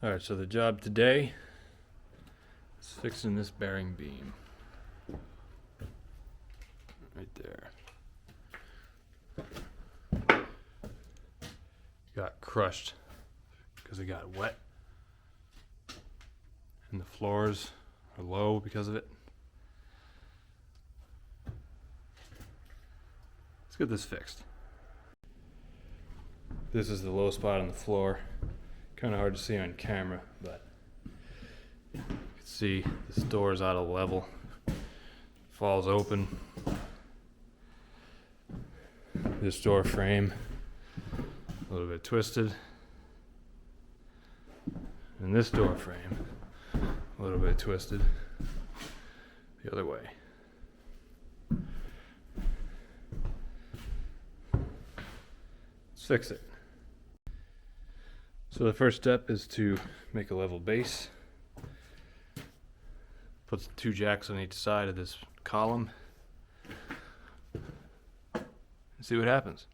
Alright, so the job today is fixing this bearing beam. Right there. Got crushed because it got wet. And the floors are low because of it. Let's get this fixed. This is the low spot on the floor. Kind of hard to see on camera, but you can see this door is out of level. Falls open. This door frame a little bit twisted. And this door frame a little bit twisted the other way. Let's fix it. So the first step is to make a level base. Put 2 jacks on each side of this column and see what happens.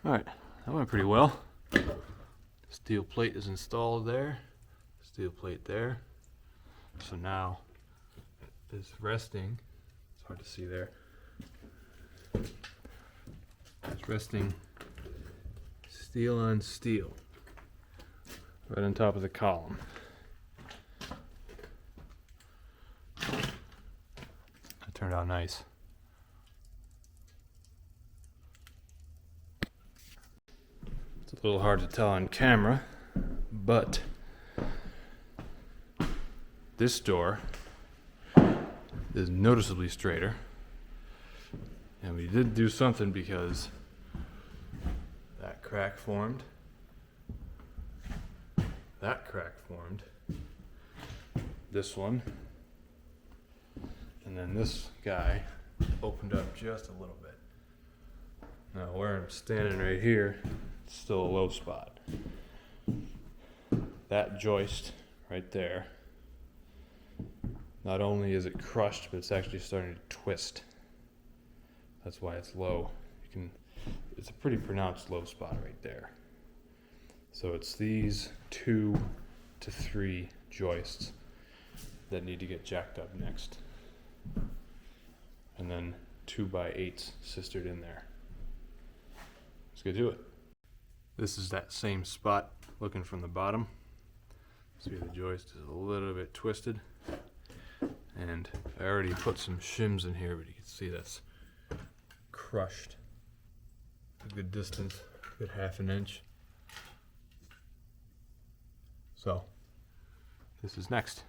Alright, that went pretty well. Steel plate is installed there. Steel plate there. So now it's resting. It's hard to see there. It's resting steel on steel. Right on top of the column. That turned out nice. It's a little hard to tell on camera, but this door is noticeably straighter. And we did do something because that crack formed. That crack formed. This one. And then this guy opened up just a little bit. Now where I'm standing right here, it's still a low spot. That joist right there, not only is it crushed, but it's actually starting to twist. That's why it's low. It's a pretty pronounced low spot right there. So it's these 2 to 3 joists that need to get jacked up next. And then 2x8s sistered in there. Let's get to it. This is that same spot looking from the bottom. See, the joist is a little bit twisted. And I already put some shims in here, but you can see that's crushed a good distance, a good ½ an inch. So, this is next.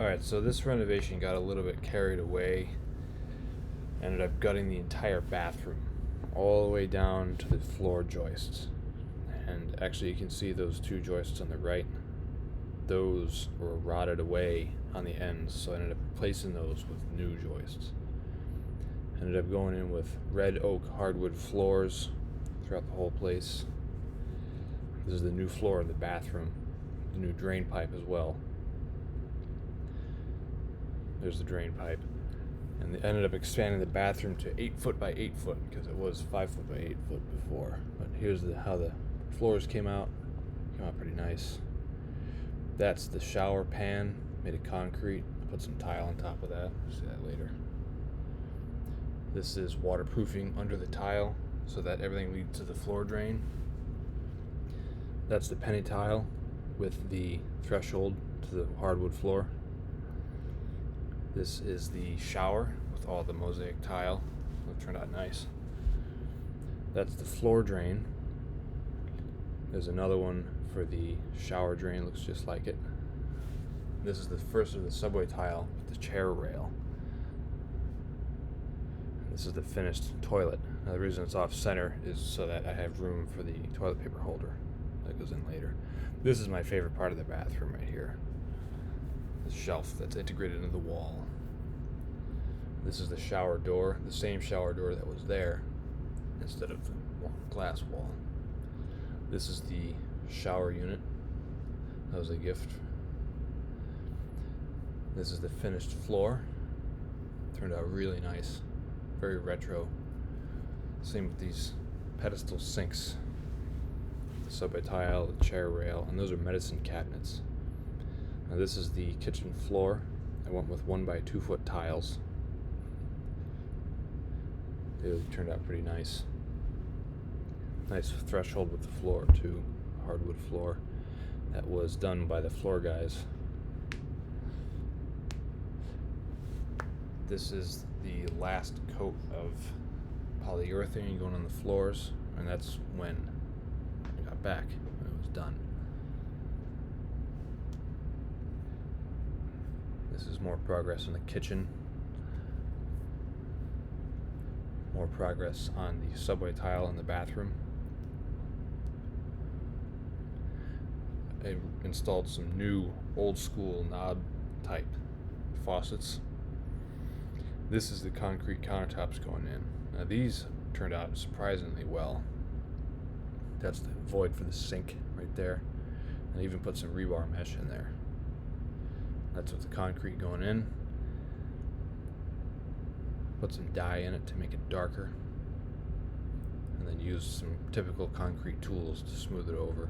Alright, so this renovation got a little bit carried away. Ended up gutting the entire bathroom all the way down to the floor joists. And actually you can see those two joists on the right. Those were rotted away on the ends, so I ended up replacing those with new joists. Ended up going in with red oak hardwood floors throughout the whole place. This is the new floor in the bathroom, the new drain pipe as well. There's the drain pipe. And they ended up expanding the bathroom to 8 foot by 8 foot because it was 5 foot by 8 foot before. But here's how the floors came out. Came out pretty nice. That's the shower pan, made of concrete. I put some tile on top of that. We'll see that later. This is waterproofing under the tile so that everything leads to the floor drain. That's the penny tile with the threshold to the hardwood floor. This is the shower with all the mosaic tile. It turned out nice. That's the floor drain. There's another one for the shower drain, looks just like it. This is the first of the subway tile with the chair rail. And this is the finished toilet. Now the reason it's off center is so that I have room for the toilet paper holder that goes in later. This is my favorite part of the bathroom right here. The shelf that's integrated into the wall. This is the shower door, the same shower door that was there instead of the glass wall. This is the shower unit. That was a gift. This is the finished floor. Turned out really nice. Very retro. Same with these pedestal sinks. The subway tile, the chair rail, and those are medicine cabinets. Now this is the kitchen floor. I went with 1 by 2 foot tiles. They turned out pretty nice. Nice threshold with the floor too. Hardwood floor. That was done by the floor guys. This is the last coat of polyurethane going on the floors, and that's when I got back, when it was done. This is more progress in the kitchen. More progress on the subway tile in the bathroom. I installed some new old school knob type faucets. This is the concrete countertops going in. Now these turned out surprisingly well. That's the void for the sink right there. And I even put some rebar mesh in there. That's with the concrete going in. Put some dye in it to make it darker. And then use some typical concrete tools to smooth it over.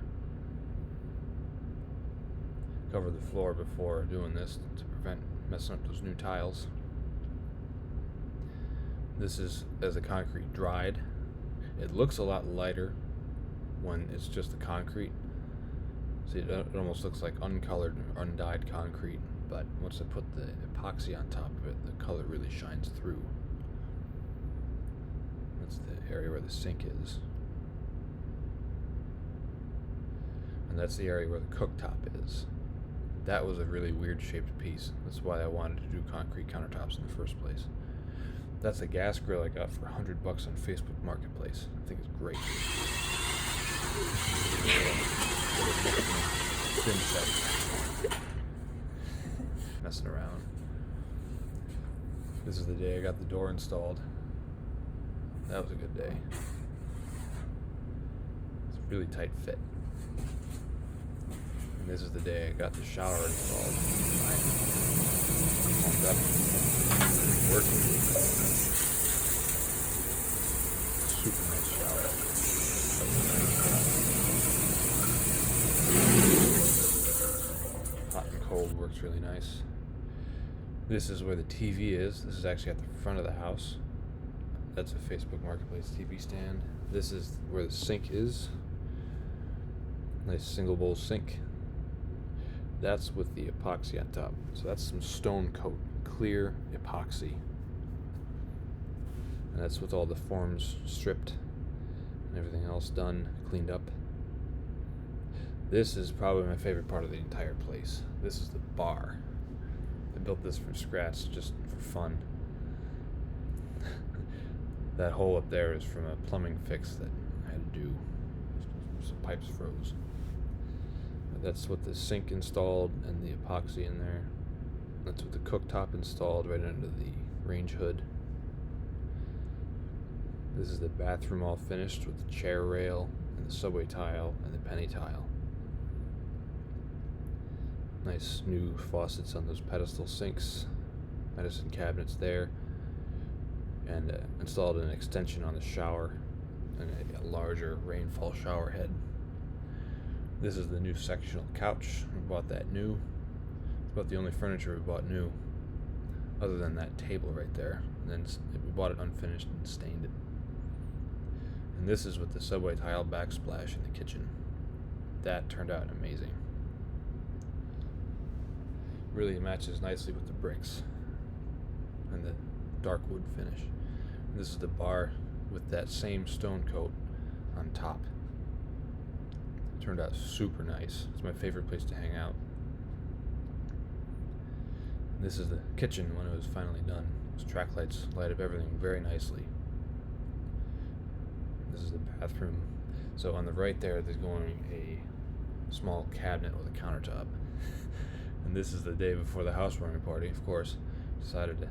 Cover the floor before doing this to prevent messing up those new tiles. This is as the concrete dried. It looks a lot lighter when it's just the concrete. See, it almost looks like uncolored or undyed concrete, but once I put the epoxy on top of it, the color really shines through. That's the area where the sink is. And that's the area where the cooktop is. That was a really weird shaped piece. That's why I wanted to do concrete countertops in the first place. That's a gas grill I got for $100 on Facebook Marketplace. I think it's great. Messing around. This is the day I got the door installed. That was a good day. It's a really tight fit. And this is the day I got the shower installed. Pumped up. Working. Super nice shower. Hot and cold works really nice. This is where the TV is. This is actually at the front of the house. That's a Facebook Marketplace TV stand. This is where the sink is. Nice single bowl sink. That's with the epoxy on top. So that's some stone coat, clear epoxy. And that's with all the forms stripped and everything else done, cleaned up. This is probably my favorite part of the entire place. This is the bar. built this from scratch just for fun. That hole up there is from a plumbing fix that I had to do. Some pipes froze. That's what the sink installed and the epoxy in there. That's what the cooktop installed right under the range hood. This is the bathroom all finished with the chair rail and the subway tile and the penny tile. Nice new faucets on those pedestal sinks, medicine cabinets there, and installed an extension on the shower and a larger rainfall shower head. This is the new sectional couch. We bought that new. It's about the only furniture we bought new, other than that table right there. And then we bought it unfinished and stained it. And this is with the subway tile backsplash in the kitchen. That turned out amazing. Really matches nicely with the bricks and the dark wood finish. And this is the bar with that same stone coat on top. It turned out super nice. It's my favorite place to hang out. And this is the kitchen when it was finally done. Those track lights light up everything very nicely. This is the bathroom. So on the right there's going a small cabinet with a countertop. And this is the day before the housewarming party, of course. Decided to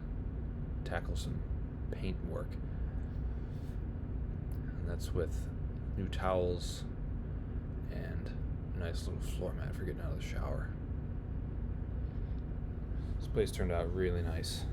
tackle some paint work. And that's with new towels and a nice little floor mat for getting out of the shower. This place turned out really nice.